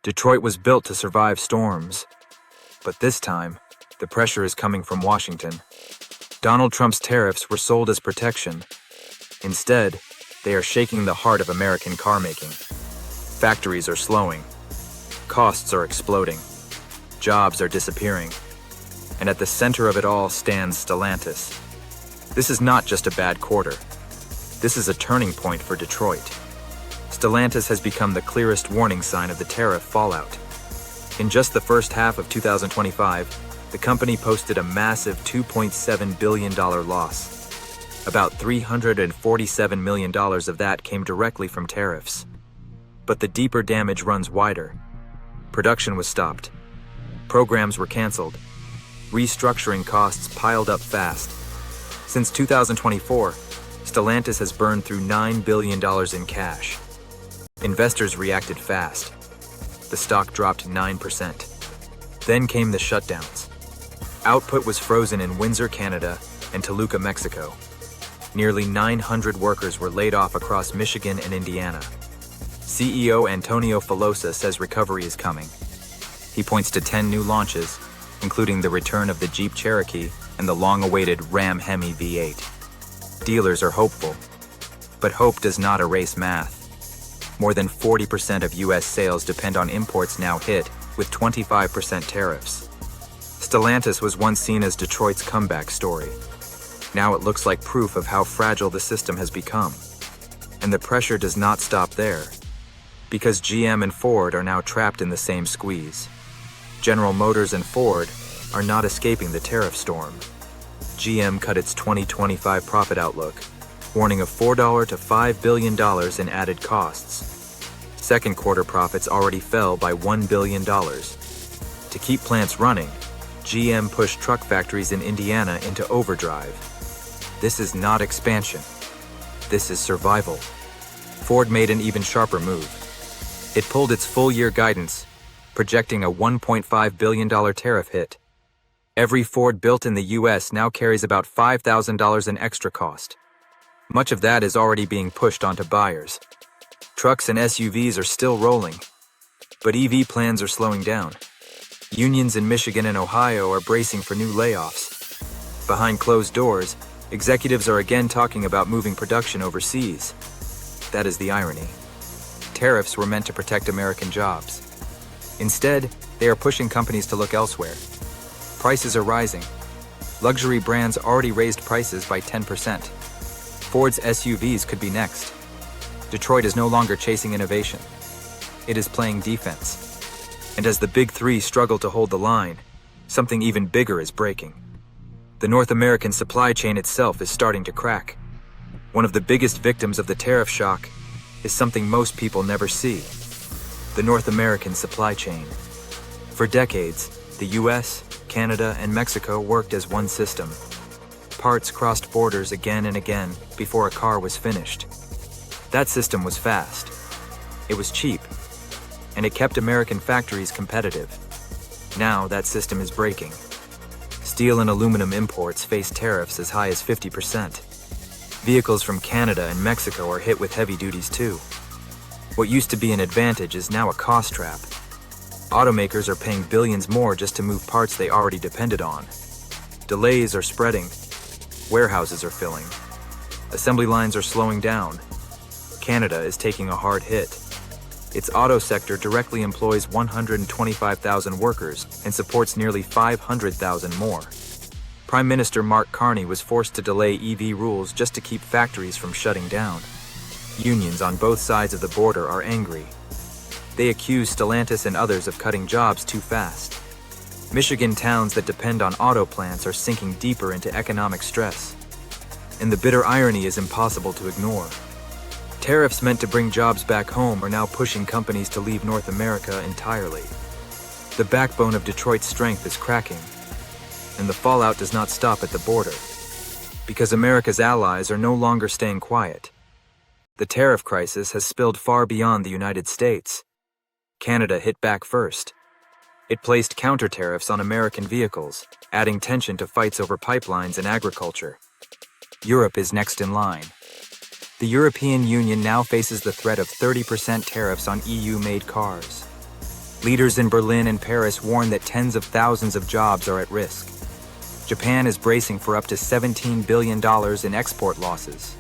Detroit was built to survive storms, but this time, the pressure is coming from Washington. Donald Trump's tariffs were sold as protection. Instead, they are shaking the heart of American car making. Factories are slowing. Costs are exploding. Jobs are disappearing. And at the center of it all stands Stellantis. This is not just a bad quarter. This is a turning point for Detroit. Stellantis has become the clearest warning sign of the tariff fallout. In just the first half of 2025, the company posted a massive $2.7 billion loss. About $347 million of that came directly from tariffs. But the deeper damage runs wider. Production was stopped. Programs were canceled. Restructuring costs piled up fast. Since 2024, Stellantis has burned through $9 billion in cash. Investors reacted fast. The stock dropped 9%. Then came the shutdowns. Output was frozen in Windsor, Canada, and Toluca, Mexico. Nearly 900 workers were laid off across Michigan and Indiana. CEO Antonio Filosa says recovery is coming. He points to 10 new launches, including the return of the Jeep Cherokee and the long-awaited Ram Hemi V8. Dealers are hopeful, but hope does not erase math. More than 40% of U.S. sales depend on imports now hit with 25% tariffs. Stellantis was once seen as Detroit's comeback story. Now it looks like proof of how fragile the system has become. And the pressure does not stop there, because GM and Ford are now trapped in the same squeeze. General Motors and Ford are not escaping the tariff storm. GM cut its 2025 profit outlook, warning of $4 to $5 billion in added costs. Second quarter profits already fell by $1 billion. To keep plants running, GM pushed truck factories in Indiana into overdrive. This is not expansion. This is survival. Ford made an even sharper move. It pulled its full-year guidance, projecting a $1.5 billion tariff hit. Every Ford built in the U.S. now carries about $5,000 in extra cost. Much of that is already being pushed onto buyers. Trucks and SUVs are still rolling, but EV plans are slowing down. Unions in Michigan and Ohio are bracing for new layoffs. Behind closed doors, executives are again talking about moving production overseas. That is the irony. Tariffs were meant to protect American jobs. Instead, they are pushing companies to look elsewhere. Prices are rising. Luxury brands already raised prices by 10%. Ford's SUVs could be next. Detroit is no longer chasing innovation. It is playing defense. And as the big three struggle to hold the line, something even bigger is breaking. The North American supply chain itself is starting to crack. One of the biggest victims of the tariff shock is something most people never see: the North American supply chain. For decades, the US, Canada, and Mexico worked as one system. Parts crossed borders again and again before a car was finished. That system was fast. It was cheap. And it kept American factories competitive. Now that system is breaking. Steel and aluminum imports face tariffs as high as 50%. Vehicles from Canada and Mexico are hit with heavy duties too. What used to be an advantage is now a cost trap. Automakers are paying billions more just to move parts they already depended on. Delays are spreading. Warehouses are filling. Assembly lines are slowing down. Canada is taking a hard hit. Its auto sector directly employs 125,000 workers and supports nearly 500,000 more. Prime Minister Mark Carney was forced to delay EV rules just to keep factories from shutting down. Unions on both sides of the border are angry. They accuse Stellantis and others of cutting jobs too fast. Michigan towns that depend on auto plants are sinking deeper into economic stress. And the bitter irony is impossible to ignore. Tariffs meant to bring jobs back home are now pushing companies to leave North America entirely. The backbone of Detroit's strength is cracking, and the fallout does not stop at the border. Because America's allies are no longer staying quiet. The tariff crisis has spilled far beyond the United States. Canada hit back first. It placed counter tariffs on American vehicles, adding tension to fights over pipelines and agriculture. Europe is next in line. The European Union now faces the threat of 30% tariffs on EU-made cars. Leaders in Berlin and Paris warn that tens of thousands of jobs are at risk. Japan is bracing for up to $17 billion in export losses.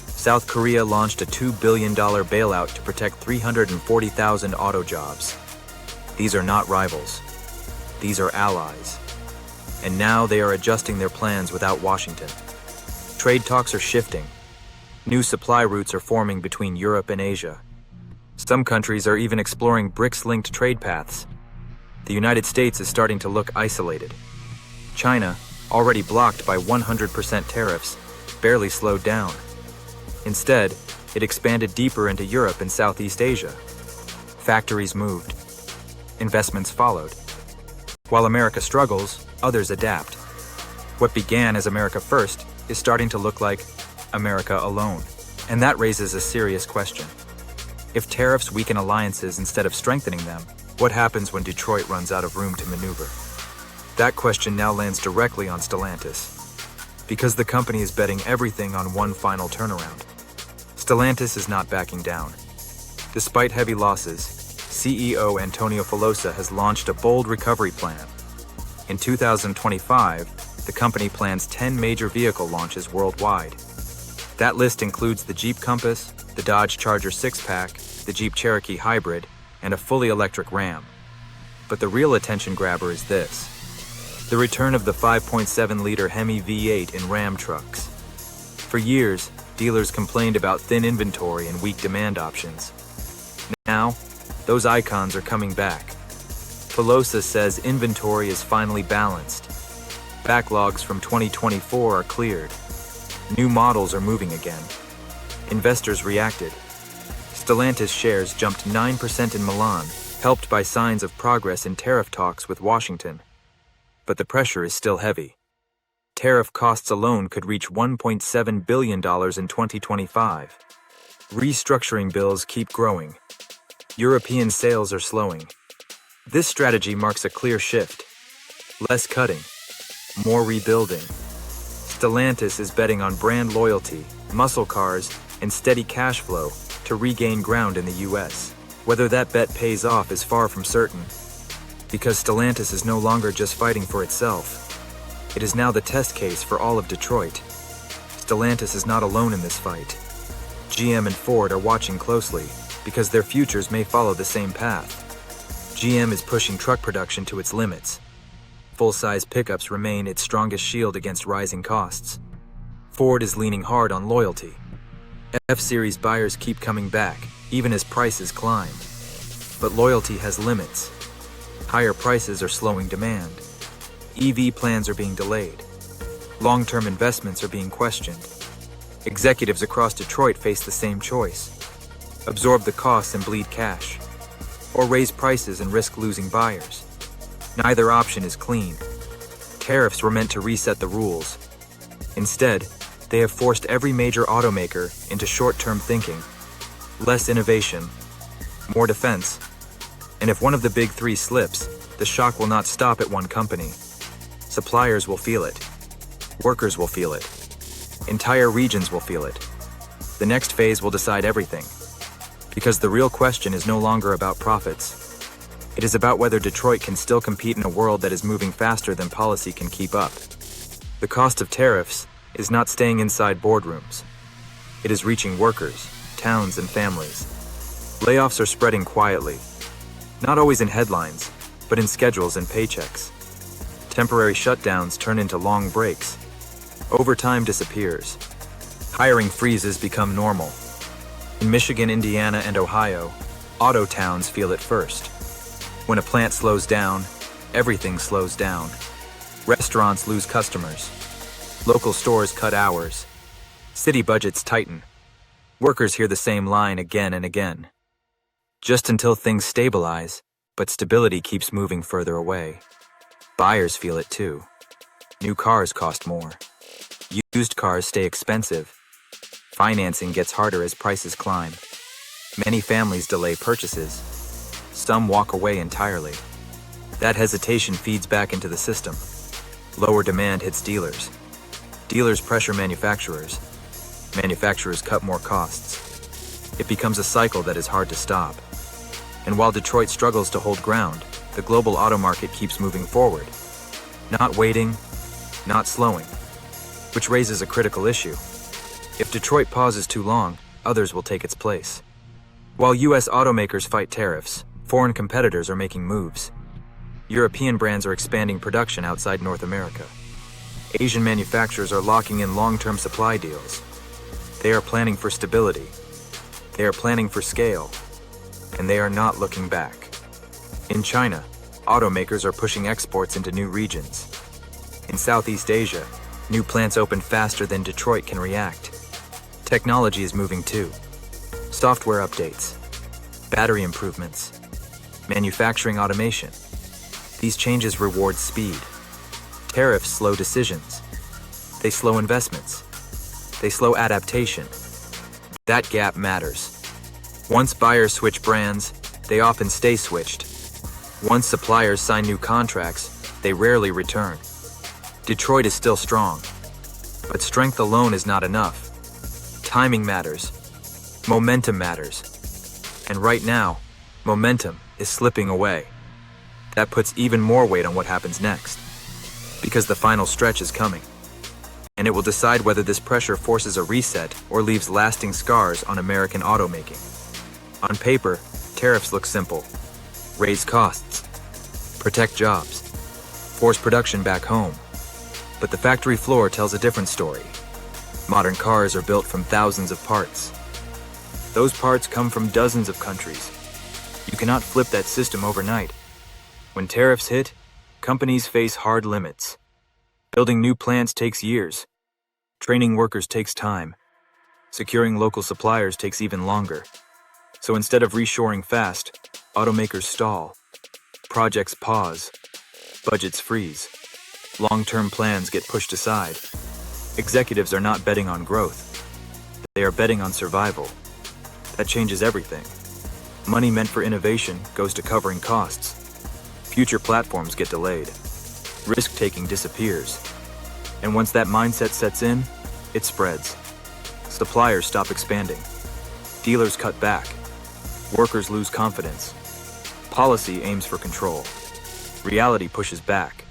South Korea launched a $2 billion bailout to protect 340,000 auto jobs. These are not rivals. These are allies. And now they are adjusting their plans without Washington. Trade talks are shifting. New supply routes are forming between Europe and Asia. Some countries are even exploring BRICS-linked trade paths. The United States is starting to look isolated. China, already blocked by 100% tariffs, barely slowed down. Instead, it expanded deeper into Europe and Southeast Asia. Factories moved. Investments followed. While America struggles, others adapt. What began as America First is starting to look like America Alone. And that raises a serious question. If tariffs weaken alliances instead of strengthening them, what happens when Detroit runs out of room to maneuver? That question now lands directly on Stellantis, because the company is betting everything on one final turnaround. Stellantis is not backing down. Despite heavy losses, CEO Antonio Filosa has launched a bold recovery plan. In 2025, the company plans 10 major vehicle launches worldwide. That list includes the Jeep Compass, the Dodge Charger 6-pack, the Jeep Cherokee Hybrid, and a fully electric Ram. But the real attention grabber is this: the return of the 5.7-liter Hemi V8 in Ram trucks. For years, dealers complained about thin inventory and weak demand options. Now, those icons are coming back. Filosa says inventory is finally balanced. Backlogs from 2024 are cleared. New models are moving again. Investors reacted. Stellantis shares jumped 9% in Milan, helped by signs of progress in tariff talks with Washington. But the pressure is still heavy. Tariff costs alone could reach $1.7 billion in 2025. Restructuring bills keep growing. European sales are slowing. This strategy marks a clear shift. Less cutting, more rebuilding. Stellantis is betting on brand loyalty, muscle cars, and steady cash flow to regain ground in the US. Whether that bet pays off is far from certain, because Stellantis is no longer just fighting for itself. It is now the test case for all of Detroit. Stellantis is not alone in this fight. GM and Ford are watching closely, because their futures may follow the same path. GM is pushing truck production to its limits. Full-size pickups remain its strongest shield against rising costs. Ford is leaning hard on loyalty. F-Series buyers keep coming back, even as prices climb. But loyalty has limits. Higher prices are slowing demand. EV plans are being delayed. Long-term investments are being questioned. Executives across Detroit face the same choice: absorb the costs and bleed cash, or raise prices and risk losing buyers. Neither option is clean. Tariffs were meant to reset the rules. Instead, they have forced every major automaker into short-term thinking. Less innovation, more defense. And if one of the big three slips, the shock will not stop at one company. Suppliers will feel it. Workers will feel it. Entire regions will feel it. The next phase will decide everything. Because the real question is no longer about profits. It is about whether Detroit can still compete in a world that is moving faster than policy can keep up. The cost of tariffs is not staying inside boardrooms. It is reaching workers, towns, and families. Layoffs are spreading quietly, not always in headlines, but in schedules and paychecks. Temporary shutdowns turn into long breaks. Overtime disappears. Hiring freezes become normal. In Michigan, Indiana, and Ohio, auto towns feel it first. When a plant slows down, everything slows down. Restaurants lose customers. Local stores cut hours. City budgets tighten. Workers hear the same line again and again. Just until things stabilize, but stability keeps moving further away. Buyers feel it too. New cars cost more. Used cars stay expensive. Financing gets harder as prices climb. Many families delay purchases. Some walk away entirely. That hesitation feeds back into the system. Lower demand hits dealers. Dealers pressure manufacturers. Manufacturers cut more costs. It becomes a cycle that is hard to stop. And while Detroit struggles to hold ground, the global auto market keeps moving forward. Not waiting, not slowing. Which raises a critical issue. If Detroit pauses too long, others will take its place. While US automakers fight tariffs, foreign competitors are making moves. European brands are expanding production outside North America. Asian manufacturers are locking in long-term supply deals. They are planning for stability. They are planning for scale. And they are not looking back. In China, automakers are pushing exports into new regions. In Southeast Asia, new plants open faster than Detroit can react. Technology is moving too. Software updates, battery improvements, manufacturing automation. These changes reward speed. Tariffs slow decisions. They slow investments. They slow adaptation. That gap matters. Once buyers switch brands, they often stay switched. Once suppliers sign new contracts, they rarely return. Detroit is still strong, but strength alone is not enough. Timing matters. Momentum matters. And right now, momentum is slipping away. That puts even more weight on what happens next. Because the final stretch is coming. And it will decide whether this pressure forces a reset or leaves lasting scars on American automaking. On paper, tariffs look simple. Raise costs. Protect jobs. Force production back home. But the factory floor tells a different story. Modern cars are built from thousands of parts. Those parts come from dozens of countries. You cannot flip that system overnight. When tariffs hit, companies face hard limits. Building new plants takes years. Training workers takes time. Securing local suppliers takes even longer. So instead of reshoring fast, automakers stall. Projects pause. Budgets freeze. Long-term plans get pushed aside. Executives are not betting on growth. They are betting on survival. That changes everything. Money meant for innovation goes to covering costs. Future platforms get delayed. Risk-taking disappears. And once that mindset sets in, it spreads. Suppliers stop expanding. Dealers cut back. Workers lose confidence. Policy aims for control. Reality pushes back.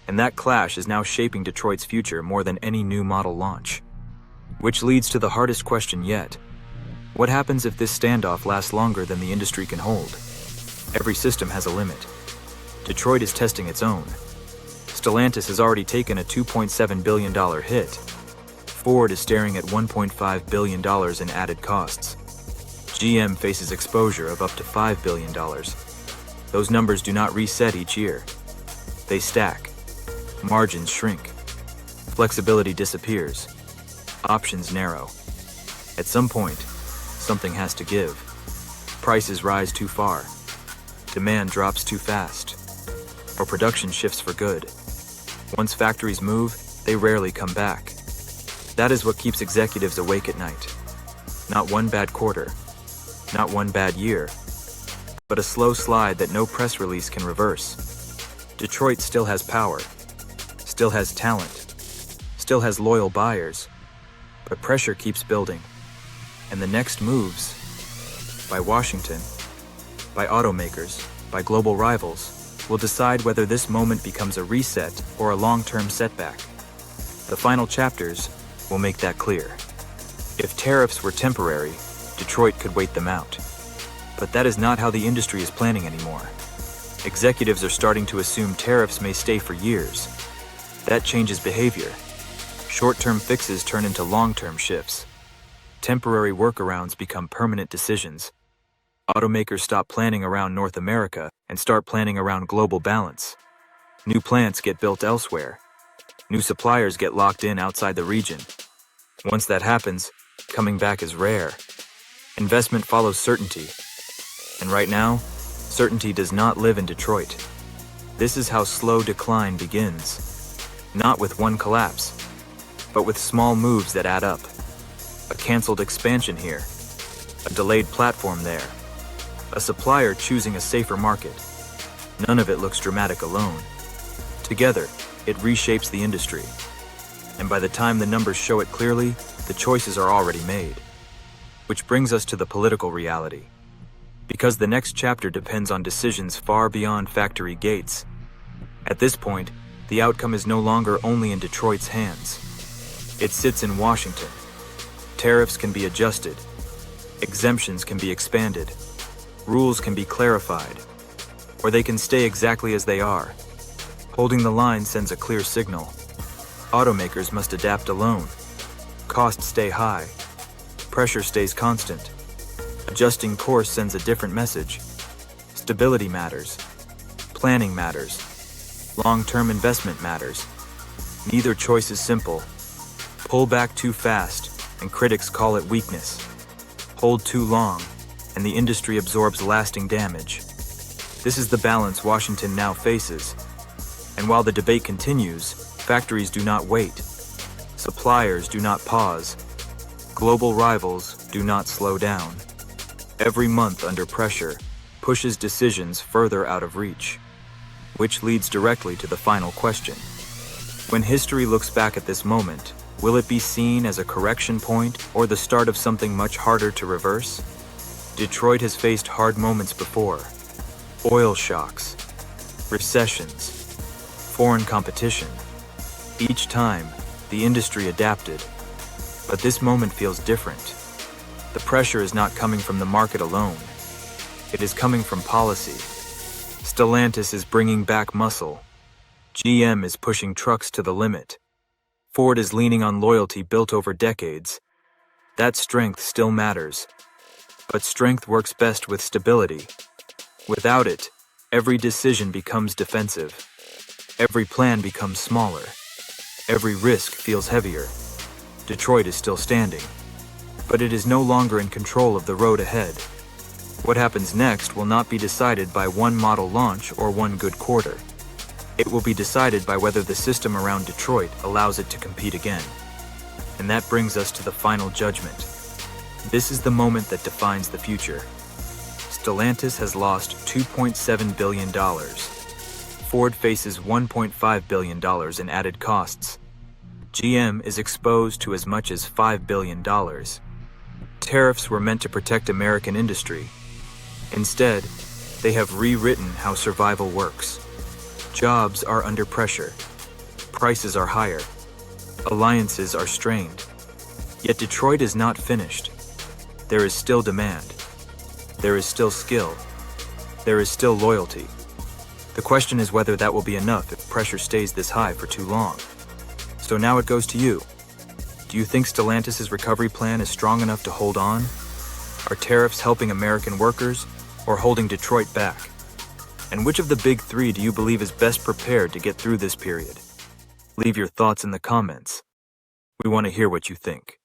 And that clash is now shaping Detroit's future more than any new model launch. Which leads to the hardest question yet. What happens if this standoff lasts longer than the industry can hold? Every system has a limit. Detroit is testing its own. Stellantis has already taken a $2.7 billion hit. Ford is staring at $1.5 billion in added costs. GM faces exposure of up to $5 billion. Those numbers do not reset each year. They stack. Margins shrink. Flexibility disappears. Options narrow. At some point, something has to give. Prices rise too far. Demand drops too fast. Or production shifts for good. Once factories move, they rarely come back. That is what keeps executives awake at night. Not one bad quarter. Not one bad year. But a slow slide that no press release can reverse. Detroit still has power. Still has talent. Still has loyal buyers. But pressure keeps building. And the next moves, by Washington, by automakers, by global rivals, will decide whether this moment becomes a reset or a long-term setback. The final chapters will make that clear. If tariffs were temporary, Detroit could wait them out. But that is not how the industry is planning anymore. Executives are starting to assume tariffs may stay for years. That changes behavior. Short-term fixes turn into long-term shifts. Temporary workarounds become permanent decisions. Automakers stop planning around North America and start planning around global balance. New plants get built elsewhere. New suppliers get locked in outside the region. Once that happens, coming back is rare. Investment follows certainty. And right now, certainty does not live in Detroit. This is how slow decline begins. Not with one collapse, but with small moves that add up. A canceled expansion here. A delayed platform there. A supplier choosing a safer market. None of it looks dramatic alone. Together, it reshapes the industry. And by the time the numbers show it clearly, the choices are already made. Which brings us to the political reality. Because the next chapter depends on decisions far beyond factory gates. At this point, the outcome is no longer only in Detroit's hands. It sits in Washington. Tariffs can be adjusted. Exemptions can be expanded. Rules can be clarified. Or they can stay exactly as they are. Holding the line sends a clear signal. Automakers must adapt alone. Costs stay high. Pressure stays constant. Adjusting course sends a different message. Stability matters. Planning matters. Long-term investment matters. Neither choice is simple. Pull back too fast, and critics call it weakness. Hold too long, and the industry absorbs lasting damage. This is the balance Washington now faces. And while the debate continues, factories do not wait. Suppliers do not pause. Global rivals do not slow down. Every month under pressure pushes decisions further out of reach, which leads directly to the final question. When history looks back at this moment, will it be seen as a correction point or the start of something much harder to reverse? Detroit has faced hard moments before. Oil shocks, recessions, foreign competition. Each time, the industry adapted. But this moment feels different. The pressure is not coming from the market alone. It is coming from policy. Stellantis is bringing back muscle. GM is pushing trucks to the limit. Ford is leaning on loyalty built over decades. That strength still matters. But strength works best with stability. Without it, every decision becomes defensive. Every plan becomes smaller. Every risk feels heavier. Detroit is still standing, but it is no longer in control of the road ahead. What happens next will not be decided by one model launch or one good quarter. It will be decided by whether the system around Detroit allows it to compete again. And that brings us to the final judgment. This is the moment that defines the future. Stellantis has lost $2.7 billion. Ford faces $1.5 billion in added costs. GM is exposed to as much as $5 billion. Tariffs were meant to protect American industry. Instead, they have rewritten how survival works. Jobs are under pressure. Prices are higher. Alliances are strained. Yet Detroit is not finished. There is still demand. There is still skill. There is still loyalty. The question is whether that will be enough if pressure stays this high for too long. So now it goes to you. Do you think Stellantis' recovery plan is strong enough to hold on? Are tariffs helping American workers or holding Detroit back? And which of the big three do you believe is best prepared to get through this period? Leave your thoughts in the comments. We want to hear what you think.